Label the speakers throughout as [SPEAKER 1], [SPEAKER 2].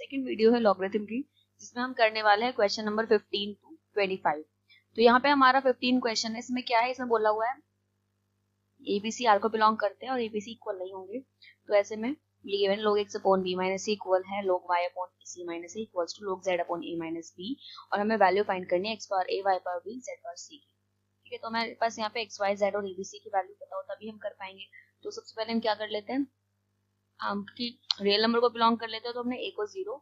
[SPEAKER 1] Second video है logarithm की, जिसमें हम करने वाले हैं क्वेश्चन नंबर 15 टू 25। तो यहाँ पे हमारा 15 क्वेश्चन है। इसमें क्या है, इसमें बोला हुआ है एबीसी आर को बिलोंग करते हैं और एबीसी इक्वल नहीं होंगे। तो ऐसे में given log x upon b minus C equal है log y upon C minus A equals to log z upon a minus b, और हमें वैल्यू फाइंड करनी है x power a y power b z power c की। ठीक है, तो हमारे पास यहाँ पे x y z और abc की वैल्यू पता हो तभी हम कर पाएंगे। तो सबसे पहले हम क्या कर लेते हैं, हम की रियल नंबर को बिलोंग कर लेते हैं। तो हमने a को 0,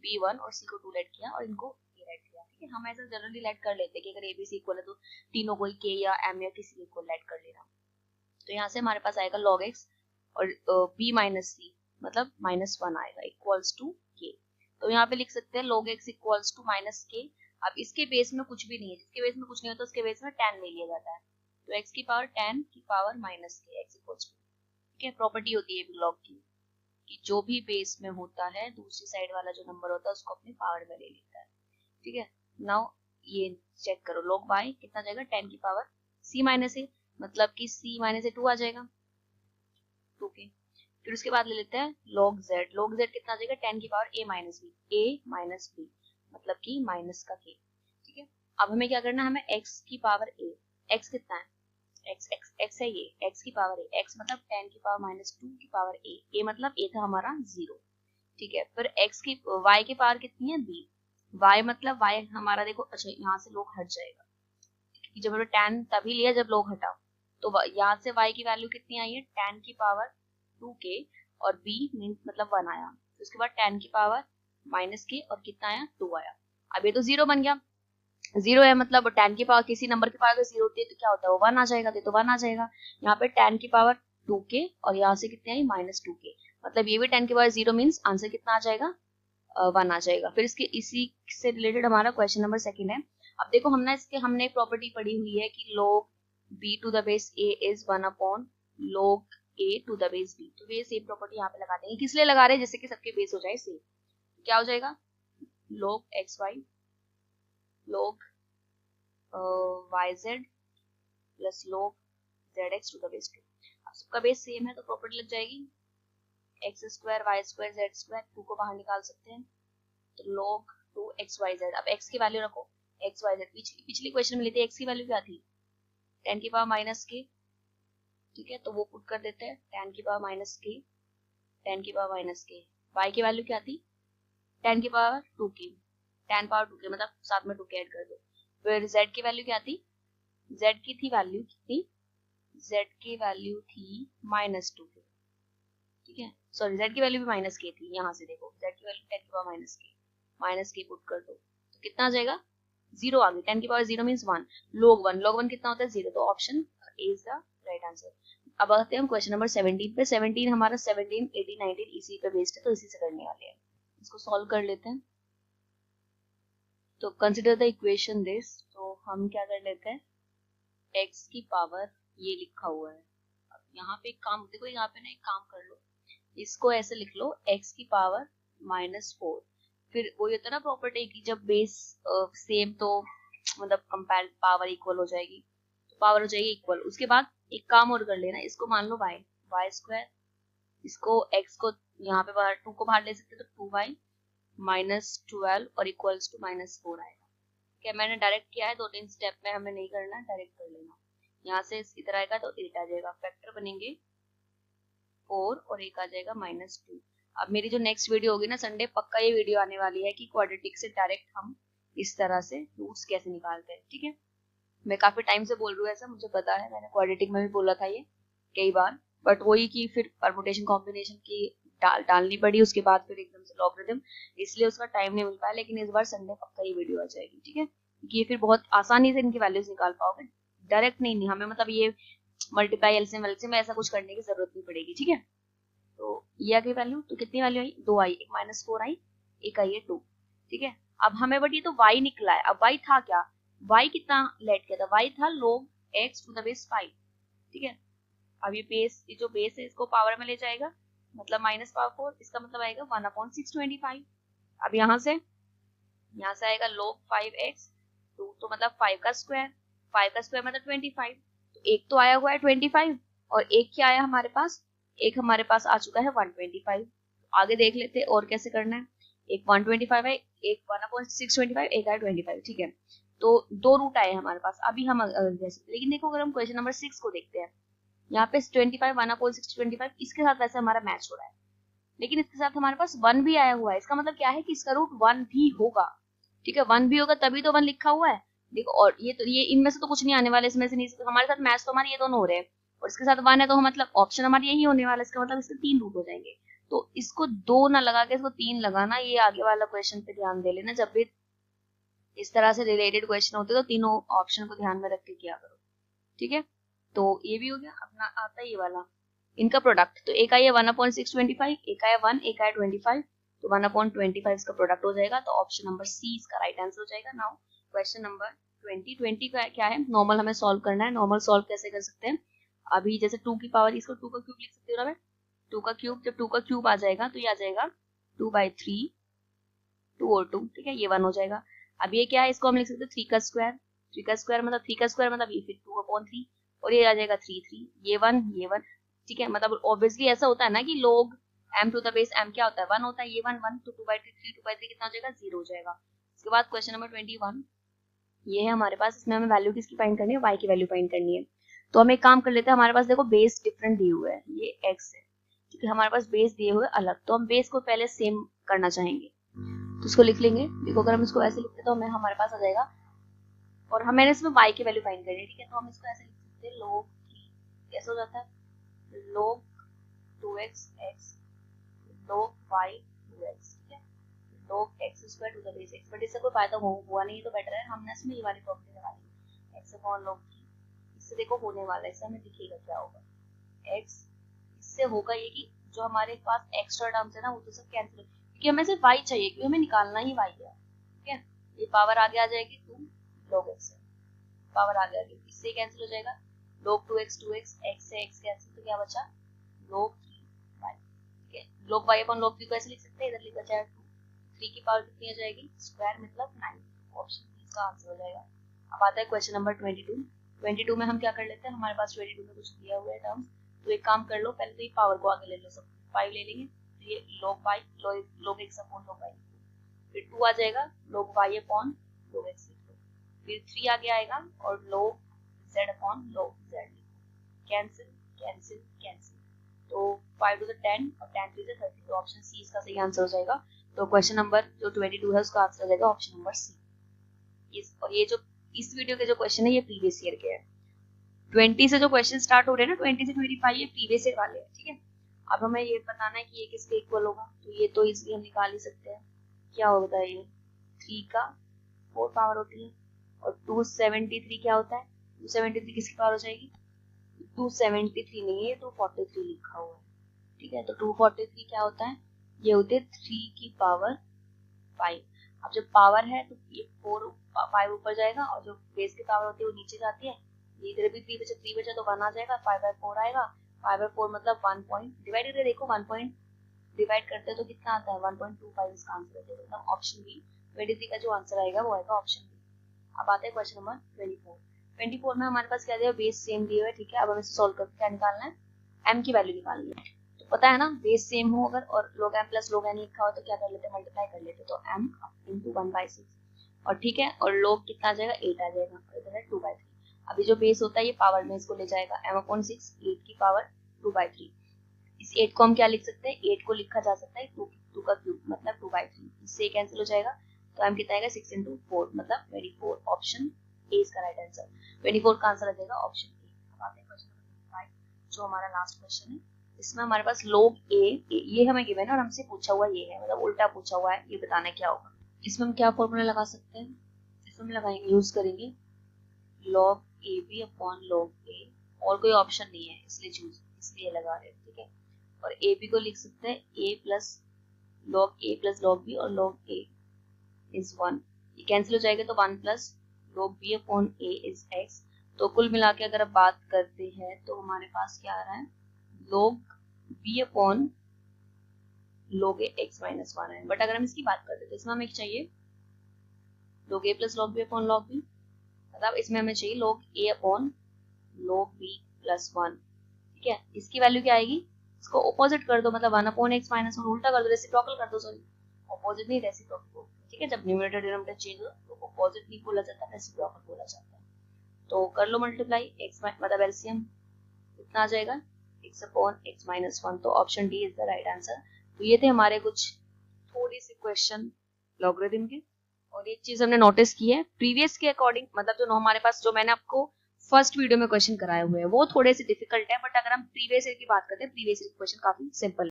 [SPEAKER 1] b 1 और c को 2 लेट किया और इनको a लेट किया। ठीक है, हम ऐसा जनरली लेट कर लेते हैं कि अगर abc इक्वल है तो तीनों को k या m या किसी एक को लेट कर लेना। तो यहाँ से हमारे पास आएगा log x और b माइनस c मतलब -1 आएगा इक्वल्स टू k। तो यहाँ पे लिख सकते हैं log x equals to minus k। अब इसके बेस में कुछ भी नहीं है, जिसके बेस में कुछ नहीं होता उसके बेस में tan ले लिया जाता है। तो x की पावर tan की power minus k x equals to. ठीक है, प्रॉपर्टी होती है log की कि जो भी बेस में होता है दूसरी साइड वाला जो नंबर होता है उसको अपनी पावर में ले लेता है। ठीक है, नाउ ये चेक करो log y कितना जाएगा, tan की पावर c माइनस a मतलब कि c माइनस a 2 आ जाएगा 2k। फिर उसके बाद ले लेते हैं log z कितना आ जाएगा, tan की पावर a माइनस b मतलब कि माइनस का k। ठीक है, अब हमें क्या करना है, हमें x की पावर a, x कितना है, x है ये, x की पावर a, x मतलब tan की पावर माइनस 2 की पावर a मतलब a था हमारा 0। ठीक है, फिर x की y की पावर कितनी है b, y मतलब y हमारा देखो, अच्छा यहाँ से log हट जाएगा, जब हमने tan तभी लिया जब log हटा। तो यहाँ से y की वैल्यू कितनी आई है, tan की पावर 2k और b मीन मतलब 1 आया। तो उसके बाद tan की पावर माइनस k और कितना आया, 2 आया। अब ये तो 0 बन गया, 0 है मतलब tan की पावर किसी नंबर की पावर 0 होती है तो क्या होता है वो 1 आ जाएगा, तो 1 आ जाएगा। यहाँ पे tan की पावर 2k और यहाँ से कितनी आई माइनस 2k, मतलब ये भी tan की पावर 0 मीन्स आंसर कितना आ जाएगा, 1 आ जाएगा। फिर इसके इसी से रिलेटेड हमारा क्वेश्चन नंबर सेकंड है। अब देखो हमने एक प्रॉपर्टी पढ़ी हुई है कि log b to the base a is 1 upon log a to the base b। तो ये सेम प्रॉपर्टी यहाँ पे लगा देंगे। किस लिए लगा रहे हैं, जिससे कि सबके बेस हो जाए सेम। क्या हो जाएगा, log xy log yz plus log zx to the base 2। अब सबका बेस सेम है तो प्रॉपर्टी लग जाएगी x square y square z square, 2 को बाहर निकाल सकते हैं तो log 2 xyz। अब x की वैल्यू रखो xyz, पिछली क्वेश्चन में लेते x की वैल्यू क्या थी, tan की पावर माइनस k। ठीक है, तो वो पुट कर देते हैं tan की पावर माइनस k, tan की पावर माइनस k। y की वैल्यू क्या थी, tan की power 2k, tan power 2k मतलब साथ में 2k ऐड कर दो। फिर z की वैल्यू क्या थी, z की थी वैल्यू कितनी, z की वैल्यू थी माइनस 2k। ठीक है, सॉरी z की वैल्यू भी माइनस k थी, यहाँ से देखो z की वैल्यू tan की पावर माइनस k पुट कर दो तो कितना आ जाएगा, 0 आ गया। tan की पावर 0 मींस 1, log 1 कितना होता है 0, तो option A is the right answer. अब आते हैं हम क्वेश्चन नंबर 17 पे। 17 हमारा 17 18 19 इसी पे बेस्ड है, तो इसी से करने वाले हैं। इसको सॉल्व कर लेते हैं। तो कंसीडर द इक्वेशन दिस, तो हम क्या कर लेते हैं, x की पावर ये लिखा हुआ है। अब यहाँ पे एक काम देखो, यहाँ पे ना एक काम कर लो, इसको ऐसे लिख लो x की पावर -4। फिर वो ये होता है ना प्रॉपर्टी की, जब बेस सेम तो मतलब कंपेयर पावर इक्वल हो जाएगी, तो पावर हो जाएगी इक्वल। उसके बाद एक काम और कर लेना, इसको मान लो y स्क्वायर, इसको x को यहाँ पे बाहर 2 को बाहर ले सकते तो 2y -12 और इक्वल्स टू -4 आएगा। क्या मैंने डायरेक्ट किया है, 2-3 स्टेप में हमें नहीं करना, डायरेक्ट कर लेना। यहाँ से इधर आएगा तो 8 आ जाएगा, फैक्टर बनेंगे 4 और एक आ जाएगा -2। अब मेरी जो नेक्स्ट वीडियो होगी ना संडे, पक्का ये वीडियो आने वाली है कि क्वाड्रेटिक से डायरेक्ट हम इस तरह से रूट्स कैसे निकालते हैं। ठीक है, मैं काफी टाइम से बोल रही हूँ ऐसा, मुझे पता है, मैंने क्वाड्रेटिक में भी बोला था ये कई बार, बट वही कि फिर परमुटेशन कॉम्बिनेशन की डालनी पड़ी, उसके बाद फिर एकदम से लॉगरिथम, इसलिए उसका टाइम नहीं मिल पाया। लेकिन इस बार संडे पक्का ये वीडियो आ जाएगी। ठीक है, क्योंकि ये फिर बहुत आसानी से इनकी वैल्यूज निकाल पाओगे, डायरेक्ट नहीं हमें मतलब ये मल्टीप्लाई एलसीएम ऐसा कुछ करने की जरूरत नहीं पड़ेगी। ठीक है, तो ये आ गई वैल्यू, तो कितनी वैल्यू आई, 2 आई, एक -4 आई, एक आई है 2। ठीक है, अब हमें बट ये तो y निकला है। अब y था क्या, y कितना लेट किया था, y था log x to the base 5। ठीक है, अब ये जो बेस है इसको पावर में ले जाएगा, मतलब -4, इसका मतलब आएगा 1/625। अब यहाँ से आएगा log 5x 2, तो मतलब 5 का स्क्वायर मतलब 25। तो एक तो आया हुआ है 25 और एक क्या आया हमारे पास, एक हमारे पास आ चुका है 125। आगे देख लेते हैं और कैसे करना है। एक 125 है, एक 1/625, एक है 25, ठीक है। तो दो रूट आए हमारे पास, अभी हम लेकिन देखो अगर हम क्वेश्चन नंबर 6 को देखते हैं, यहाँ पे 25 1/625 इसके साथ वैसे हमारा मैच हो रहा है, लेकिन इसके साथ हमारे पास 1 भी आया हुआ है, इसका मतलब क्या है कि इसका रूट 1 भी होगा, ठीक है। 1 भी होगा तभी तो 1 लिखा हुआ है, देखो। और ये इनमें से तो कुछ नहीं आने वाला, इसमें से नहीं, हमारे साथ मैच तो हमारे ये दोनों हो रहे हैं, और इसके साथ 1 है तो मतलब ऑप्शन हमारी यही होने वाला है, इसका मतलब इसके 3 रूट हो जाएंगे। तो इसको 2 ना लगा के इसको 3 लगाना, ये आगे वाला क्वेश्चन पे ध्यान दे लेना, जब भी इस तरह से रिलेटेड क्वेश्चन होते तो तीनों ऑप्शन को ध्यान में रख के किया करो, ठीक है। तो ये भी हो गया। अपना आता है ये वाला इनका प्रोडक्ट, तो एक आई है 1/625, एक आया 1, एक आया 25, तो 1/25 इसका प्रोडक्ट हो जाएगा, तो ऑप्शन नंबर सी इसका राइट आंसर हो जाएगा। नाउ क्वेश्चन नंबर 20 का क्या है, नॉर्मल हमें सॉल्व करना है। नॉर्मल सॉल्व कैसे कर सकते हैं, अभी जैसे 2 की पावर, इसको 2 का क्यूब लिख सकते हो ना, 2 का क्यूब, जब 2 का क्यूब आ जाएगा तो ये आ जाएगा 2/3, 2 और 2, ठीक है, ये 1 हो जाएगा। अब ये क्या है, इसको हम लिख सकते हैं 3 का स्क्वायर, 3 का स्क्वायर मतलब 3 का स्क्वायर मतलब ये फिर 2/3, और ये आ जाएगा 3, ये 1, ठीक है। मतलब ऑब्वियसली ऐसा होता है ना कि log m to the base m क्या होता है, 1 होता है, ये 1 तो 2/3 2/3 कितना हो जाएगा, 0 हो जाएगा। इसके बाद क्वेश्चन नंबर 21 ये है हमारे पास, इसमें हमें वैल्यू किसकी फाइंड करनी है, y की वैल्यू फाइंड करनी है। तो हम एक काम कर लेते हैं, हमारे पास देखो बेस डिफरेंट दिए हुए है, ये x है, ठीक है, हमारे पास बेस दिए हुए अलग, तो हम बेस को पहले सेम करना चाहेंगे, तो इसको लिख लेंगे। देखो अगर हम इसको ऐसे लिखते तो हमें हमारे पास आ जाएगा, और हमें इसमें y की वैल्यू फाइंड करनी है, ठीक है। तो हम इसको ऐसे लिख सकते हैं, log 3 कैसे हो जाता है, log 2x x log y 2x, ठीक है, log x square to the base x, but इससे कोई फायदा हुआ नहीं, तो बेटर है हमने इसमें ये वाली प्रॉपर्टी लगा ली, x अपॉन log 3, इससे देखो होने वाला है, इससे हमें दिखेगा क्या होगा, x इससे होगा ये कि जो हमारे पास एक्स्ट्रा टर्म्स है ना वो तो सब कैंसिल हो, क्योंकि हमें सिर्फ y चाहिए, क्योंकि हमें निकालना ही y है, ठीक है। ये पावर आगे आ जाएगी 2 log x है, पावर आगे आ गई, इससे कैंसिल हो जाएगा, log 2x x से x कैंसिल, तो क्या बचा log 3y, ठीक है। log y अपॉन log 3 को ऐसे लिख सकते हैं, इधर लिखा जाएगा 2, 3 की पावर कितनी हो जाएगी, स्क्वायर मतलब 9, ऑप्शन बी इसका आंसर हो जाएगा। अब आता है क्वेश्चन नंबर 22 में हम क्या कर लेते हैं, हमारे पास 22 में कुछ दिया हुआ है टर्म्स, तो एक काम कर लो, पहले तो ये पावर को आगे ले लो, सब 5 ले लेंगे, तो ये log y log x upon log y, फिर 2 आ जाएगा log y upon log x लिख लो, फिर 3 आगे आएगा और log z upon log z, cancel cancel cancel, तो 5 टू द 10 और 10 टू द 30, तो ऑप्शन सी इसका सही आंसर हो जाएगा। तो क्वेश्चन नंबर जो 22 है उसका आंसर हो जाएगा ऑप्शन नंबर सी। और ये जो इस वीडियो के जो क्वेश्चन है ये प्रीवियस ईयर के हैं, 20 से जो क्वेश्चन स्टार्ट हो रहे हैं ना, 20 से 25 ये प्रीवियस ईयर वाले हैं, ठीक है। अब हमें ये बताना है कि ये किसके इक्वल होगा, तो ये तो इजीली हम निकाल ही सकते हैं, क्या होता है ये 3 का 4 पावर होती है, और 273 क्या होता है, 273 किसकी पावर हो जाएगी, 273 नहीं है, 243 लिखा हुआ है, ठीक है। तो 243 क्या होता है, ये होते हैं 3 की पावर 5। अब जब पावर है तो ये 5 ऊपर जाएगा, और जो बेस की पावर होती है वो नीचे जाती है, इधर भी 3 बचा तो 1 आ जाएगा, 5/4 आएगा, 5/4 मतलब 1 पॉइंट डिवाइड है, देखो 1 पॉइंट डिवाइड करते हैं तो कितना आता है 1.25 इसका आंसर है, मतलब ऑप्शन बी 23 का जो आंसर आएगा वो आएगा ऑप्शन बी। अब आते हैं क्वेश्चन नंबर 24 में हमारे पास क्या दिया, बेस सेम दिया है, ठीक है। अब हमें इसे सॉल्व करके क्या निकालना है, m की वैल्यू निकालनी है, तो पता है ना बेस सेम हो अगर और log m plus log n लिखा हो तो क्या कर लेते हैं, मल्टीप्लाई कर लेते हैं, तो m इंटू 1/6, और ठीक है, और log कितना आ जाएगा 8 आ जाएगा, और इधर है 2/3। अभी जो बेस होता है ये पावर में इसको ले जाएगा, m/6 8 की पावर 2/3, इस 8 को हम क्या लिख सकते हैं, 8 को लिखा जा सकता है 2 का क्यूब मतलब 2/3, इससे कैंसिल हो जाएगा, तो m कितना आएगा 6 into 4 मतलब 24, ऑप्शन ए इसका राइट आंसर, 24 का आंसर आ जाएगा ऑप्शन ए। अब आते हैं क्वेश्चन नंबर 25 जो हमारा लास्ट क्वेश्चन है, इसमें हमारे पास log a ये हमें गिवन है और हमसे पूछा हुआ ये है, मतलब उल्टा पूछा हुआ है, ये बताना क्या होगा। इसमें हम क्या फॉर्मूला लगा सकते हैं, इसमें हम लगाएंगे यूज करेंगे log ab upon log a, और कोई ऑप्शन नहीं है इसलिए लगा रहे हैं, ठीक है। और ab को लिख सकते हैं a प्लस log b, और log a इज 1, ये कैंसिल हो जाएगा तो 1 plus log b upon a is x, तो कुल मिला के अगर आप बात करते हैं तो हमारे पास क्या आ रहा है, log b upon log a x minus 1 है, बट अगर हम इसकी बात करते हैं तो इसमें हमें चाहिए log a plus log b upon log b, मतलब इसमें हमें चाहिए log a upon log b plus 1, ठीक है। इसकी वैल्यू क्या आएगी, इसको ऑपोजिट कर दो, मतलब 1 अपॉन x माइनस 1 उल्टा कर दो, रेसिप्रोकल कर दो, सॉरी ऑपोजिट नहीं, रेसिप्रोकल बोलते हैं, ठीक है। जब न्यूमरेटर डिनोमिनेटर चेंज हो तो ऑपोजिट नहीं बोला जाता, रेसिप्रोकल बोला जाता है। तो कर लो मल्टीप्लाई, x मतलब एलसीएम कितना आ जाएगा, x/(x-1), तो option D is the right answer. तो ये थे हमारे कुछ थोड़ी सी क्वेश्चन लॉगरिथम के। और एक चीज हमने नोटिस की है, प्रीवियस के अकॉर्डिंग, मतलब जो हमारे पास जो मैंने आपको फर्स्ट वीडियो में क्वेश्चन कराए हुए हैं वो थोड़े से डिफिकल्ट है, बट अगर हम प्रीवियस ईयर की बात करते हैं, प्रीवियस ईयर क्वेश्चन काफी सिंपल